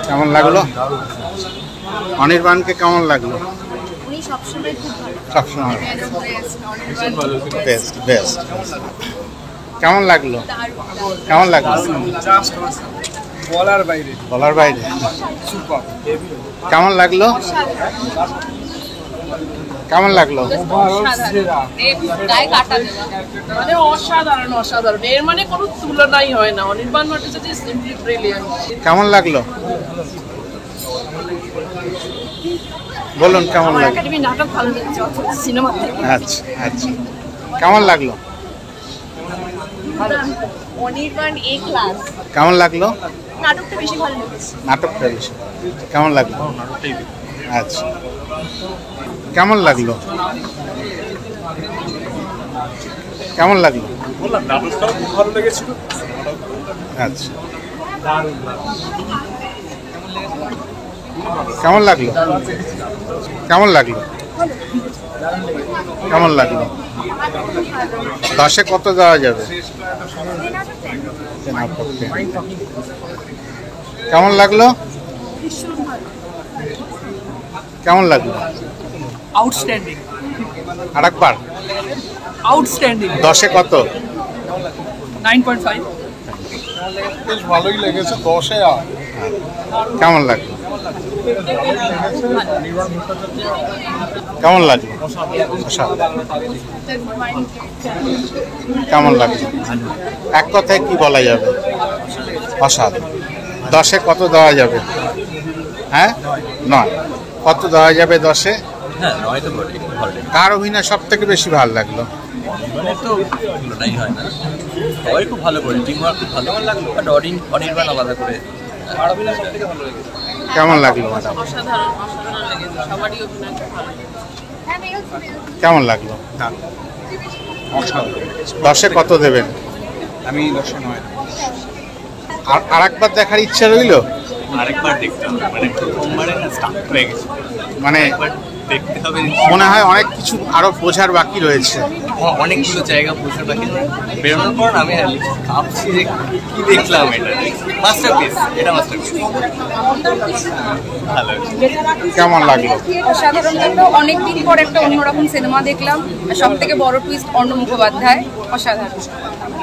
কেমন লাগলো? অনির্বাণকে কেমন লাগলো? উনি সবসময় খুব ভালো, সবসময় বেস্ট বেস্ট। কেমন লাগলো? কেমন লাগলো? বলার বাইরে, বলার বাইরে। সুপার। কেমন লাগলো? কেমন লাগলো? মানে অসাধারণ অসাধারণ, এর মানে কোনো তুলনাই হয় না। Anirban Bhattacharya is simply brilliant. কেমন লাগলো? বলুন কেমন লাগলো? একাডেমি নাটক ভালো লেগেছে সিনেমা থেকে। আচ্ছা আচ্ছা, কেমন লাগলো? অনির্বাণ এ ক্লাস। কেমন লাগলো? নাটকটা বেশি ভালো লেগেছে। নাটকটা বেশি কেমন লাগলো? আচ্ছা, কেমন লাগলো? কেমন লাগলো? বললাম নাটকটাও খুব ভালো লেগেছিল। আচ্ছা, কেমন লাগলো? কেমন লাগলো? কেমন লাগলো? 10-এ কত দেওয়া যাবে? কেমন লাগলো? কেমন লাগলো? আউটস্ট্যান্ডিং, আরেকবার আউটস্ট্যান্ডিং। 10-এ কত? 9.5। বেশ ভালোই লেগেছে, 10-এ 8। কেমন লাগলো? কেমন লাগলো? কেমন লাগলো? এক কথায় কি বলা যাবে? অসাধারণ। 10-এ কত দেওয়া যাবে? হ্যাঁ, 9। কত দেওয়া যাবে 10-এ? হ্যাঁ, 9 তো বটে, খুব ভালো লেগেছে। কার অভিনয় সব থেকে বেশি ভালো লাগলো? মানে তো তুলনাই হয় না, সবাই খুব ভালো করে, টিম ওয়ার্ক খুব ভালো লাগলো। বাট অনির্বাণ আলাদা করে সব থেকে ভালো লেগেছে। কেমন লাগলো ম্যাডাম? অসাধারণ অসাধারণ লেগেছে, সবারই অভিনয় খুব ভালো লেগেছে। কেমন লাগলো? অসাধারণ। 10-এ কত দেবেন? আমি 10-এ 9। আর আরেকবার দেখার ইচ্ছা রইল? আরেকবার দেখতে হবে, মানে প্রথমবারে না স্টাক হয়ে গেছে, মানে একবার দেখতে হবে। মনে হয় অনেক কিছু আরো বোঝার বাকি রয়েছে। অনেকগুলো জায়গা বসে বাকি বেরোনোর পর আমি ভাবছি যে কি দেখলাম, এটা মাস্টারপিস, এটা মাস্টারপিস। ভালো। কেমন লাগলো? অসাধারণ লাগলো। অনেকদিন পর একটা অন্যরকম সিনেমা দেখলাম। সব থেকে বড় টুইস্ট অর্ণ মুখোপাধ্যায়। অসাধারণ।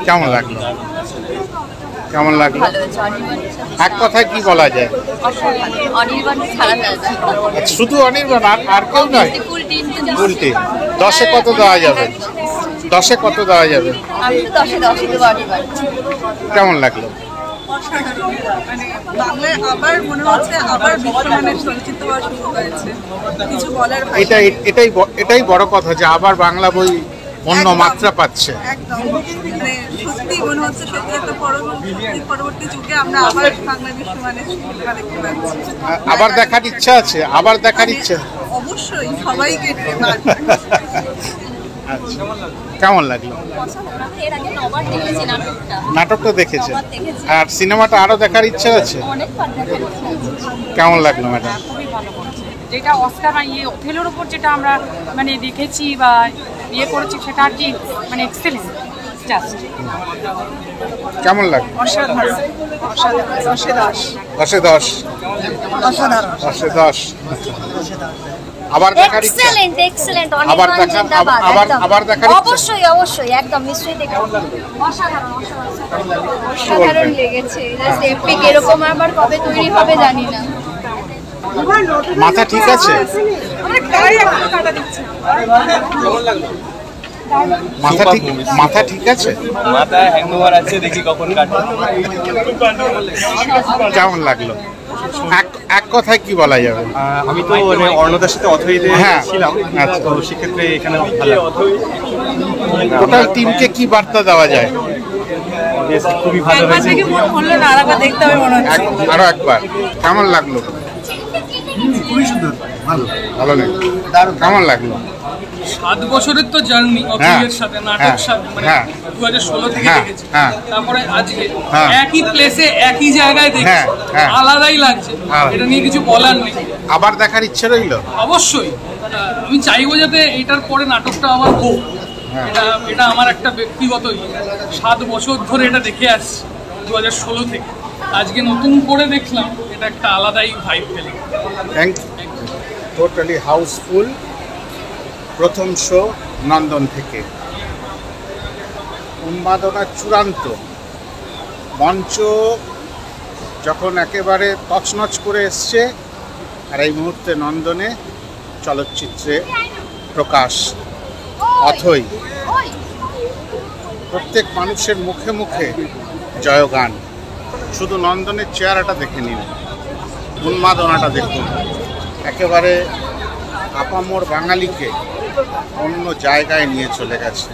কেমন লাগলো? কেমন লাগলো? ভালো হয়েছে। এক কথায় কি বলা যায়? অনির্বাণ ছাড়া যায় না। শুধু অনির্বাণ, আর কেউ নয়? Full team. উল্টে 10-এ কত দেওয়া যাবে? 10-এ কত দেওয়া যাবে? আমি তো 10-এ 10 দেবো অনির্বাণ। কেমন লাগলো? মানে বাংলায় আবার মনে হচ্ছে আবার বিশ্বমানের চলচ্চিত্র হওয়া শুরু হয়েছে। কিছু বলার এটাই বড় কথা যে আবার বাংলা বই অন্য মাত্রা পাচ্ছে। একদম মানে সত্যি মনে হচ্ছে সত্যি একটা পরবর্তী যুগে আমরা আবার বাংলা বিশ্বমানের সিনেমা দেখতে পাচ্ছি। আবার দেখার ইচ্ছা আছে? আবার দেখার ইচ্ছা? অবশ্যই, সবাইকে আচ্ছা, কেমন লাগলো? এর আগে 9বার দেখেছি নাটকটা। নাটকটা দেখেছে? 9বার দেখেছি। আর সিনেমাটা আরো দেখার ইচ্ছা আছে? অনেকবার দেখার ইচ্ছা আছে। কেমন লাগলো ম্যাডাম? খুবই ভালো করেছে। যেটা অস্কার ওথেলোর উপর যেটা আমরা মানে দেখেছি বা করেছি, সেটা আর কি মানে এক্সেলেন্ট জাস্ট। কেমন লাগলো? অসাধারণ অসাধারণ 10-এ 10। 10-এ 10। অসাধারণ 10-এ 10। আবার দেখার ইচ্ছা? এক্সেলেন্ট। আবার অনির্বাণ জিন্দাবাদ। আবার দেখার ইচ্ছা? অবশ্যই অবশ্যই, একদম নিশ্চয়ই দেখব। অসাধারণ অসাধারণ লেগেছে। Just epic. এরকম আবার কবে তৈরি হবে জানি না। মাথা ঠিক আছে? মাথা ঠিক আছে? মাথায় হ্যাংওভার আছে, দেখি কখন কাটে। কেমন লাগলো? এক কথায় কি বলা যাবে? আমি তো মানে অর্ণদার সাথে অথইতে ছিলাম, আচ্ছা। তো সেক্ষেত্রে এখানে ভালো লাগলো। টোটাল টিমকে কি বার্তা দেওয়া যায়? খুবই ভালো হয়েছে। দেখতে হবে মনে হচ্ছে। আরো একবার কেমন লাগলো? খুবই সুন্দর, ভালো। ভালো লাগলো। কেমন লাগলো? 7 বছরের তো জার্নি অথইয়ের সাথে, নাটক সাথে, মানে 2016 থেকে দেখেছি। তারপরে আজকে একই প্লেসে একই জায়গায় দেখেছি, আলাদাই লাগছে। এটা নিয়ে কিছু বলার নেই। আবার দেখার ইচ্ছে রইল? অবশ্যই। আমি চাইবো যাতে এটার পরে নাটকটা আবার হোক। এটা আমার একটা ব্যক্তিগত 7 বছর ধরে এটা দেখে আসছি, 2016 থেকে। আজকে নতুন করে দেখলাম, এটা একটা আলাদাই ভাইব পেলাম। Thank you. Totally houseful. প্রথম শো নন্দন থেকে, উন্মাদনা চূড়ান্ত। মঞ্চ যখন একেবারে তছনছ করে এসছে, আর এই মুহূর্তে নন্দনে চলচ্চিত্রে প্রকাশ অথই। প্রত্যেক মানুষের মুখে মুখে জয়গান। শুধু নন্দনের চেহারাটা দেখে নিন, উন্মাদনাটা দেখুন। একেবারে আপামর বাঙালিকে অন্য জায়গায় নিয়ে চলে গেছে।